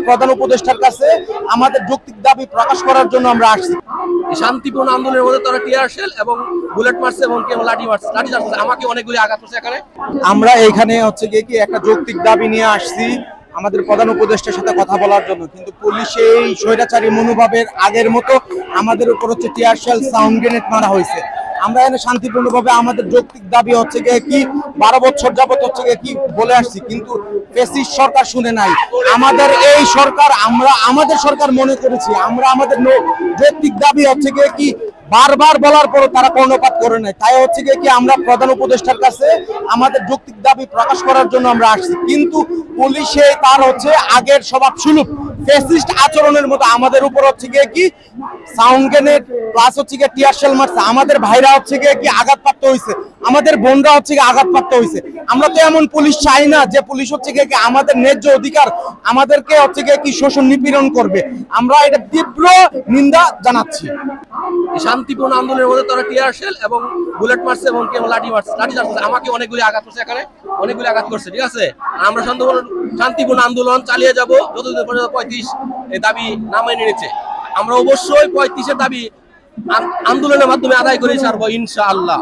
প্রধান উপদেষ্টার কাছে আমাদের যৌক্তিক দাবি প্রকাশ করার জন্য আমরা আসছি। শান্তিপূর্ণ আন্দোলনের মধ্যে তারা টিয়ার শেল এবং বুলেট মারছে এবং লাঠি মারছে, আমাকে অনেকগুলি আঘাত করছে। এখানে আমরা এখানে হচ্ছে কি একটা যৌক্তিক দাবি নিয়ে আসছি আমাদের প্রধান উপদেষ্টার সাথে কথা বলার জন্য, কিন্তু পুলিশ এই স্বৈরাচারী মনোভাবের আগের মতো আমাদের উপর হচ্ছে টিয়ার শেল, সাউন্ড গ্রেনেড মারা হয়েছে। আমরা এখানে শান্তিপূর্ণভাবে আমাদের যৌক্তিক দাবি হচ্ছে কি 12 বছর যাবত হচ্ছে কি বলে আসছি, কিন্তু ফ্যাসিস্ট সরকার শুনে নাই। আমাদের এই সরকার, আমাদের সরকার মনে করেছি আমরা আমাদের যৌক্তিক দাবি হচ্ছে কি বারবার বলার পরও তারা কর্ণপাত করে নাই। তাই হচ্ছে কি আমরা প্রধান উপদেষ্টার কাছে আমাদের যৌক্তিক দাবি প্রকাশ করার জন্য আমরা আসছি, কিন্তু পুলিশে তার হচ্ছে আগের স্বভাব সুলভ ফ্যাসিস্ট আচরণের মতো আমাদের উপর হচ্ছে কি সাউন্ড গ্রেনেড প্লাস হচ্ছে কি টিয়ার শেল মারছে। আমাদের ভাইরা হচ্ছে কি আঘাতপ্রাপ্ত হয়েছে, আমাদের বোনরা হচ্ছে কি আঘাতপ্রাপ্ত হয়েছে। আমরা তো এমন পুলিশ চাই না যে পুলিশ হচ্ছে কি আমাদের ন্যায্য অধিকার আমাদেরকে হচ্ছে কি শোষণ নিপীড়ন করবে। আমরা এটা তীব্র নিন্দা জানাচ্ছি। শান্তিপূর্ণ আন্দোলনের মধ্যে তারা টিয়ার শেল এবং বুলেট মারছে এবং লাঠি মারছে, আমাকে অনেকগুলি আঘাত করছে। এখানে অনেকগুলি আঘাত করছে, ঠিক আছে। আমরা শান্তিপূর্ণ আন্দোলন চালিয়ে যাব যতদিন পর্যন্ত 35 দাবি না মেনে নিয়েছে। আমরা অবশ্যই 35-এর দাবি আন্দোলনের মাধ্যমে আদায় করে ছাড়বো ইনশাআল্লাহ।